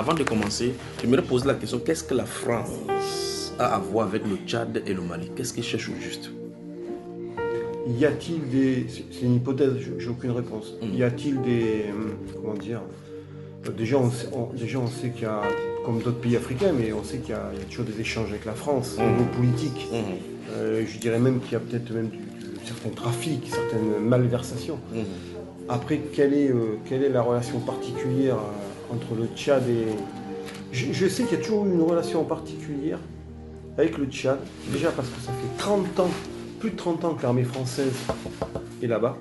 avant de commencer, j'aimerais poser la question, qu'est-ce que la France a à voir avec le Tchad et le Mali? Qu'est-ce qu'ils cherchent au juste? Y a-t-il des... C'est une hypothèse, j'ai aucune réponse. Y a-t-il des... Comment dire? Déjà, on sait qu'il y a, comme d'autres pays africains, mais on sait qu'il y a toujours des échanges avec la France, au niveau politique. Je dirais même qu'il y a peut-être même certains trafics, certaines malversations. Après, quelle est la relation particulière entre le Tchad et... Je sais qu'il y a toujours eu une relation particulière avec le Tchad, déjà parce que ça fait 30 ans, plus de 30 ans que l'armée française est là-bas.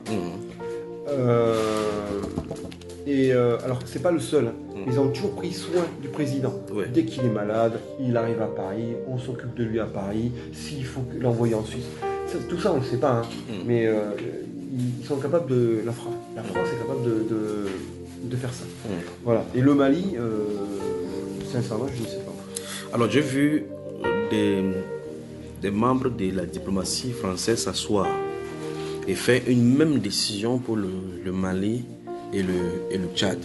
Alors, c'est pas le seul, hein. Ils ont toujours pris soin du président. Dès qu'il est malade, il arrive à Paris, on s'occupe de lui à Paris, s'il faut l'envoyer en Suisse. Tout ça, on ne sait pas, hein. Mais ils sont capables de... La France est capable de faire ça. Voilà. Et le Mali, sincèrement, je ne sais pas. Alors, j'ai vu des membres de la diplomatie française s'asseoir et faire une même décision pour le Mali et le Tchad.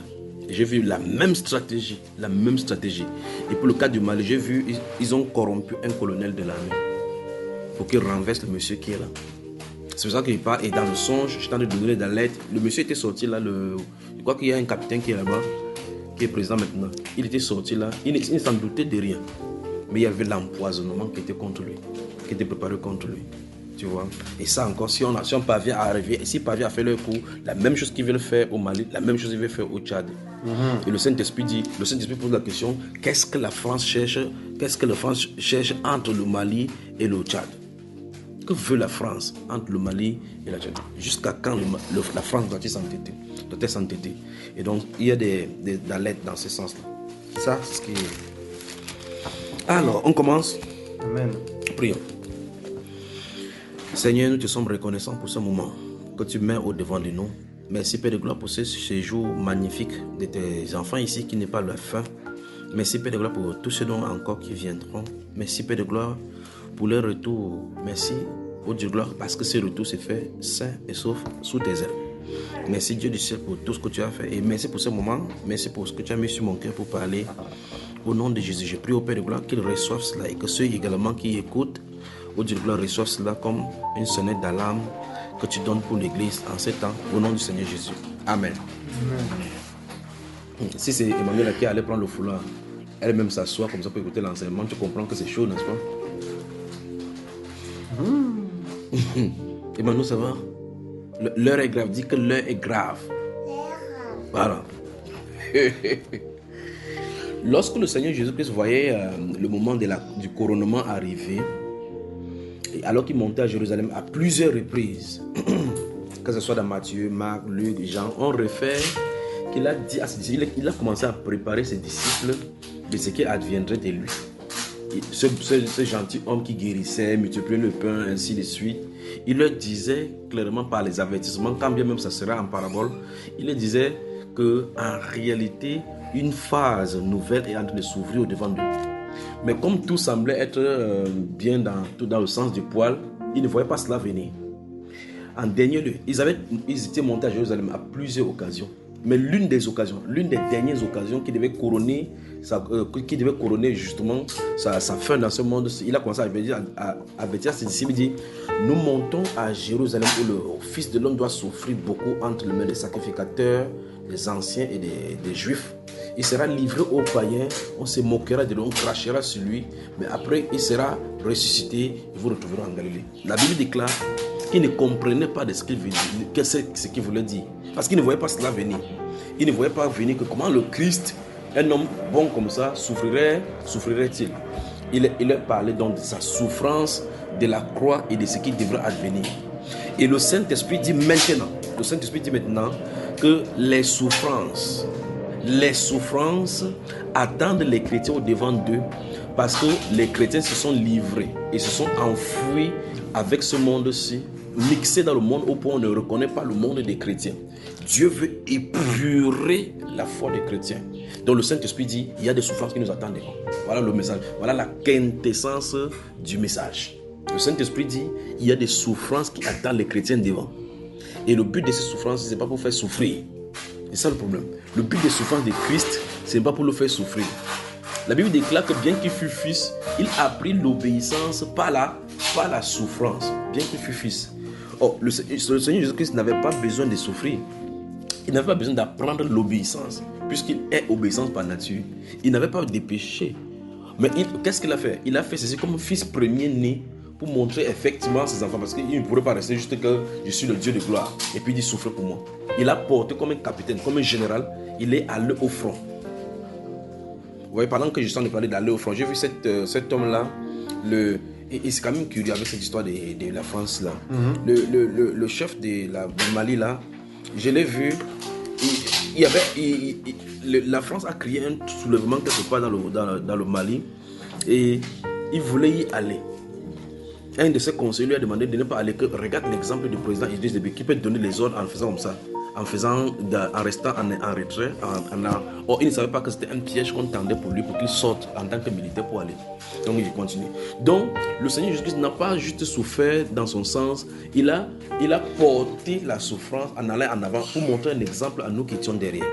J'ai vu la même stratégie. Et pour le cas du Mali, j'ai vu, ils ont corrompu un colonel de l'armée pour qu'il renverse le monsieur qui est là. C'est pour ça qu'il part. Et dans le songe, je t'en ai donné dans l'aide. Le monsieur était sorti là. Je crois qu'il y a un capitaine qui est là-bas, qui est président maintenant. Il était sorti là. Il ne s'en doutait de rien. Mais il y avait l'empoisonnement qui était contre lui, qui était préparé contre lui. Tu vois? Et ça encore, si on parvient à arriver, et si parvient à faire leur coup, la même chose qu'ils veulent faire au Mali, la même chose qu'ils veulent faire au Tchad. Et le Saint-Esprit pose la question, qu'est-ce que la France cherche entre le Mali et le Tchad? Que veut la France entre le Mali et le Tchad? Jusqu'à quand la France doit-elle s'entêter? Et donc, il y a des lettres dans ce sens-là. Ça, c'est ce qui est... Alors, on commence. Amen. Prions. Seigneur, nous te sommes reconnaissants pour ce moment que tu mets au-devant de nous. Merci Père de gloire pour ce séjour magnifique de tes enfants ici qui n'est pas leur fin. Merci Père de gloire pour tous ceux encore qui viendront. Merci Père de gloire pour leur retour. Merci au Dieu de gloire parce que ce retour s'est fait sain et sauf sous tes ailes. Merci Dieu du ciel pour tout ce que tu as fait et merci pour ce moment. Merci pour ce que tu as mis sur mon cœur pour parler. Au nom de Jésus, je prie au Père de gloire qu'il reçoive cela et que ceux également qui écoutent au Dieu de gloire reçoive cela comme une sonnette d'alarme que tu donnes pour l'église en ces temps, au nom du Seigneur Jésus. Amen. Si c'est Emmanuel qui allait prendre le foulard, elle-même s'assoit comme ça pour écouter l'enseignement, tu comprends que c'est chaud, n'est-ce pas? Emmanuel, ça va? L'heure est grave, dis que l'heure est grave. Voilà. Lorsque le Seigneur Jésus-Christ voyait le moment du couronnement arriver, alors qu'il montait à Jérusalem à plusieurs reprises, que ce soit dans Matthieu, Marc, Luc, Jean, on refait qu'il a dit à ses disciples, il a commencé à préparer ses disciples de ce qui adviendrait de lui. Ce gentil homme qui guérissait, multipliait le pain, ainsi de suite, il leur disait clairement par les avertissements, quand bien même ça serait en parabole, il leur disait qu'en réalité, une phase nouvelle est en train de s'ouvrir au devant d'eux. Mais comme tout semblait être bien dans le sens du poil, ils ne voyaient pas cela venir. En dernier lieu, ils étaient montés à Jérusalem à plusieurs occasions. Mais l'une des dernières occasions qui devait couronner justement sa fin dans ce monde, il a commencé à avertir ses disciples, il dit, nous montons à Jérusalem où le Fils de l'homme doit souffrir beaucoup entre les mains des sacrificateurs, des anciens et des juifs. Il sera livré aux païens, on se moquera de lui, on crachera sur lui, mais après il sera ressuscité et vous retrouverez en Galilée. La Bible déclare qu'il ne comprenait pas de ce qu'il voulait dire, parce qu'il ne voyait pas cela venir. Il ne voyait pas venir que comment le Christ, un homme bon comme ça, souffrirait-il. Il leur parlait donc de sa souffrance, de la croix et de ce qui devrait advenir. Et le Saint-Esprit dit maintenant que les souffrances attendent les chrétiens au devant d'eux parce que les chrétiens se sont livrés et se sont enfouis avec ce monde-ci, mixés dans le monde au point où on ne reconnaît pas le monde des chrétiens. Dieu veut épurer la foi des chrétiens. Donc le Saint-Esprit dit, il y a des souffrances qui nous attendent. Voilà le message, voilà la quintessence du message. Le Saint-Esprit dit, il y a des souffrances qui attendent les chrétiens devant. Et le but de ces souffrances, ce n'est pas pour faire souffrir. C'est ça le problème. Le but des souffrances de Christ, ce n'est pas pour le faire souffrir. La Bible déclare que bien qu'il fût fils, il a appris l'obéissance par la souffrance. Bien qu'il fût fils. Oh, le Seigneur Jésus-Christ n'avait pas besoin de souffrir. Il n'avait pas besoin d'apprendre l'obéissance, puisqu'il est obéissance par nature. Il n'avait pas de péché. Mais qu'est-ce qu'il a fait? Il a fait ceci comme fils premier-né pour montrer effectivement à ses enfants, parce qu'il ne pourrait pas rester juste que je suis le Dieu de gloire et puis il souffre pour moi. Il a porté comme un capitaine, comme un général, il est allé au front. Vous voyez, pendant que je suis en train de parler d'aller au front, j'ai vu cet homme-là, et c'est quand même curieux avec cette histoire de la France là. Le chef du Mali là, je l'ai vu, la France a créé un soulèvement quelque part dans le Mali et il voulait y aller. Un de ses conseillers lui a demandé de ne pas aller, que regarde l'exemple du président Idriss Déby qui peut donner les ordres en faisant comme ça, en restant en retrait. Or, il ne savait pas que c'était un piège qu'on tendait pour lui, pour qu'il sorte en tant que militaire pour aller. Donc, il continue. Donc, le Seigneur Jésus-Christ n'a pas juste souffert dans son sens, il a porté la souffrance en allant en avant pour montrer un exemple à nous qui étions derrière.